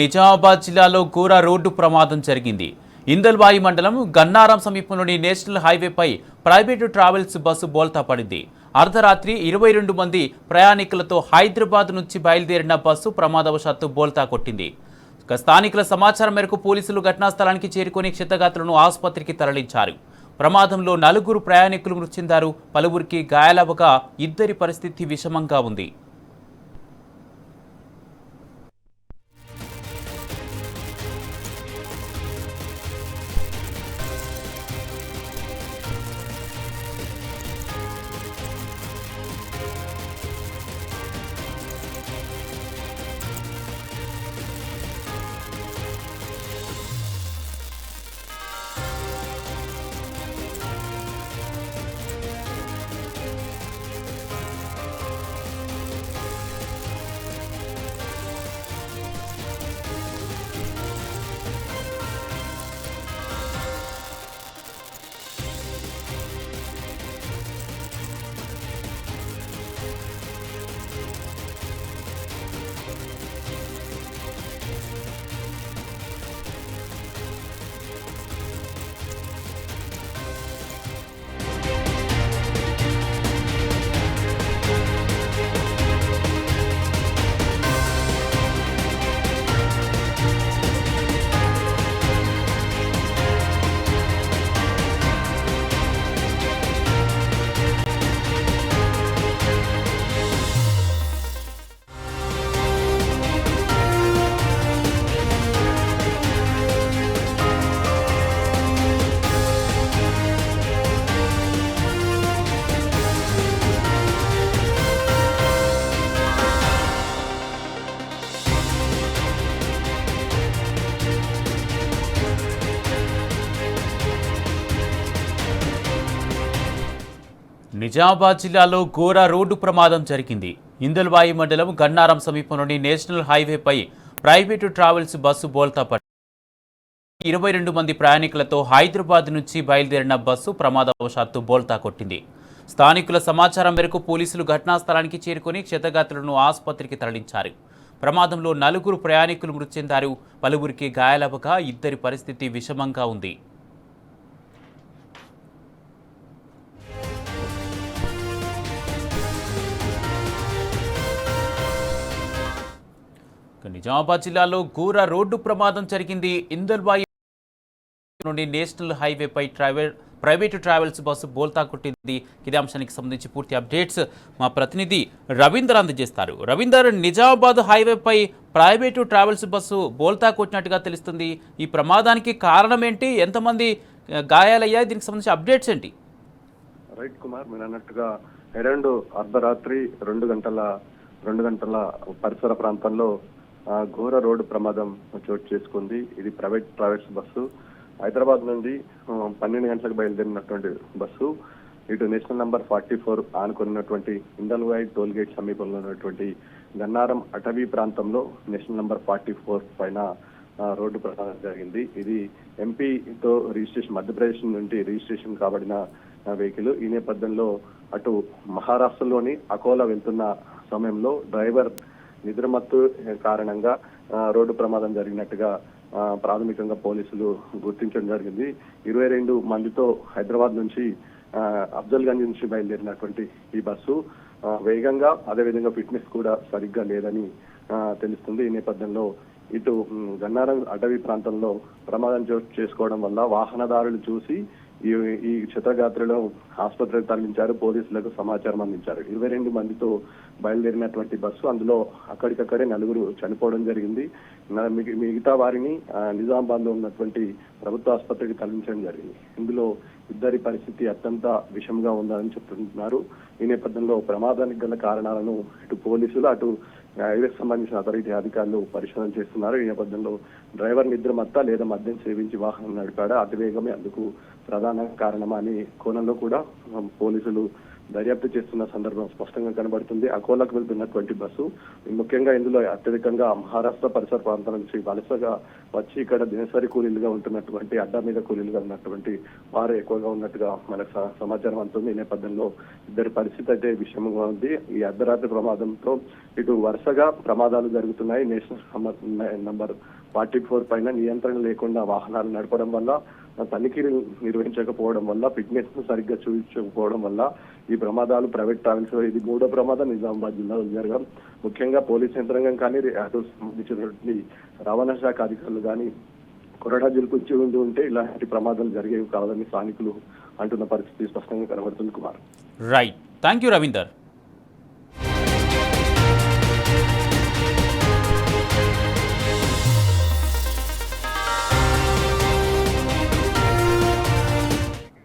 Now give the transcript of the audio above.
నిజామాబాద్ జిల్లాలో ఘోర రోడ్డు ప్రమాదం జరిగింది. ఇందల్వాయి మండలం గన్నారం సమీపంలోని నేషనల్ హైవేపై ప్రైవేటు ట్రావెల్స్ బస్సు బోల్తా పడింది. అర్ధరాత్రి 22 మంది ప్రయాణికులతో హైదరాబాద్ నుంచి బయలుదేరిన బస్సు ప్రమాదవశాత్తు బోల్తా కొట్టింది. స్థానికుల సమాచారం మేరకు పోలీసులు ఘటనా స్థలానికి చేరుకుని క్షతగాత్రులను ఆసుపత్రికి తరలించారు. ప్రమాదంలో 4 ప్రయాణికులు మృతి చెందారు. పలువురికి గాయాలవగా ఇద్దరి పరిస్థితి విషమంగా ఉంది. నిజామాబాద్ జిల్లాలో ఘోర రోడ్డు ప్రమాదం జరిగింది. ఇందల్వాయి మండలం గన్నారం సమీపంలోని నేషనల్ హైవేపై ప్రైవేటు ట్రావెల్స్ బస్సు బోల్తా పడింది. 22 మంది ప్రయాణికులతో హైదరాబాద్ నుంచి బయలుదేరిన బస్సు ప్రమాదవశాత్తు బోల్తా కొట్టింది. స్థానికుల సమాచారం మేరకు పోలీసులు ఘటనా స్థలానికి చేరుకుని క్షతగాత్రులను ఆసుపత్రికి తరలించారు. ప్రమాదంలో 4 ప్రయాణికులు మృతి చెందారు. పలువురికి గాయాలవగా ఇద్దరి పరిస్థితి విషమంగా ఉంది. నిజామాబాద్ జిల్లాలో ఘోర రోడ్డు ప్రమాదం జరిగింది. ఇందల్వాయి నుండి నేషనల్ హైవేపై ప్రైవేటు ట్రావెల్స్ బస్సు బోల్తా కొట్టింది. ఇదే అంశానికి సంబంధించి పూర్తి అప్డేట్స్ మా ప్రతినిధి రవీందర్ అందజేస్తారు. రవీందర్, నిజామాబాద్ హైవేపై ప్రైవేటు ట్రావెల్స్ బస్సు బోల్తా కొట్టినట్టుగా తెలుస్తుంది. ఈ ప్రమాదానికి కారణం ఏంటి? ఎంతమంది గాయాలయ్యాయి? దీనికి సంబంధించి అప్డేట్స్ ఏంటి? రైట్ కుమార్, మీరు అన్నట్టుగా అర్ధరాత్రి 2 గంటల పరిసర ప్రాంతంలో ఘోర రోడ్డు ప్రమాదం చోటు చేసుకుంది. ఇది ప్రైవేట్ ట్రావెల్స్ బస్సు. హైదరాబాద్ నుండి 12 గంటలకు బయలుదేరినటువంటి బస్సు ఇటు నేషనల్ నంబర్ 44 ఆనుకున్నటువంటి ఇందల్వాయి టోల్ గేట్ సమీపంలో ఉన్నటువంటి గన్నారం అటవీ ప్రాంతంలో నేషనల్ నంబర్ 44 పైన రోడ్డు ప్రమాదం జరిగింది. ఇది ఎంపీతో రిజిస్ట్రేషన్, మధ్యప్రదేశ్ నుండి రిజిస్ట్రేషన్ కాబడిన వెహికల్. ఈ నేపథ్యంలో అటు మహారాష్ట్రలోని అకోలా వెళ్తున్న సమయంలో డ్రైవర్ నిద్రమత్తు కారణంగా రోడ్డు ప్రమాదం జరిగినట్టుగా ప్రాథమికంగా పోలీసులు గుర్తించడం జరిగింది. 22 మందితో హైదరాబాద్ నుంచి అఫ్జల్గంజ్ నుంచి బయలుదేరినటువంటి ఈ బస్సు వేగంగా, అదేవిధంగా ఫిట్నెస్ కూడా సరిగ్గా లేదని తెలుస్తుంది. ఈ నేపథ్యంలో ఇటు గన్నారం అటవీ ప్రాంతంలో ప్రమాదం చేసుకోవడం వల్ల వాహనదారులు చూసి ఈ క్షతగాత్రులను ఆసుపత్రికి తరలించారు. పోలీసులకు సమాచారం అందించారు. 22 మందితో బయలుదేరినటువంటి బస్సు, అందులో అక్కడికక్కడే 4 చనిపోవడం జరిగింది. మిగతా వారిని నిజామాబాద్ లో ఉన్నటువంటి ప్రభుత్వ ఆసుపత్రికి తరలించడం జరిగింది. ఇందులో ఇద్దరి పరిస్థితి అత్యంత విషమంగా ఉందని చెప్తున్నారు. ఈ నేపథ్యంలో ప్రమాదానికి గల కారణాలను ఇటు పోలీసులు, అటు హైవేకి సంబంధించిన అథారిటీ అధికారులు పరిశోధన చేస్తున్నారు. ఈ నేపథ్యంలో డ్రైవర్ నిద్రమత్త లేదా మద్యం సేవించి వాహనం నడిపాడా, అతివేగమే అందుకు ప్రధాన కారణమా అనే కోణంలో కూడా పోలీసులు దర్యాప్తు చేస్తున్న సందర్భం స్పష్టంగా కనబడుతుంది. అకోలాకు వెళ్తున్నటువంటి బస్సు ముఖ్యంగా ఇందులో అత్యధికంగా మహారాష్ట్ర పరిసర ప్రాంతాల నుంచి వలసగా వచ్చి ఇక్కడ దినసరి కూలీలుగా ఉంటున్నటువంటి అడ్డా మీద కూలీలుగా ఉన్నటువంటి వారు ఎక్కువగా ఉన్నట్టుగా మనకు సమాచారం అందుతుంది. ఈ నేపథ్యంలో ఇద్దరి పరిస్థితి అయితే విషమంగా ఉంది. ఈ అర్ధరాత్రి ప్రమాదంతో ఇటు వరుసగా ప్రమాదాలు జరుగుతున్నాయి. నేషనల్ నంబర్ 44 పైన నియంత్రణ లేకుండా వాహనాలు నడపడం వల్ల, తనిఖీలు నిర్వహించకపోవడం వల్ల, ఫిట్నెస్ ను సరిగ్గా చూపించకపోవడం వల్ల ఈ ప్రమాదాలు ప్రైవేట్ ట్రావెల్స్ ఇది 3వ ప్రమాదం నిజామాబాద్ జిల్లాలో జరగడం. ముఖ్యంగా పోలీస్ యంత్రాంగం కానీ అటు సంబంధించినటువంటి రవాణా శాఖ అధికారులు కానీ కొరడా జులుకొచ్చి ఉంటే ఇలాంటి ప్రమాదాలు జరిగేవి కాదని స్థానికులు అంటున్న పరిస్థితి స్పష్టంగా కనబడుతుంది Kumar. Right, thank you Ravinder.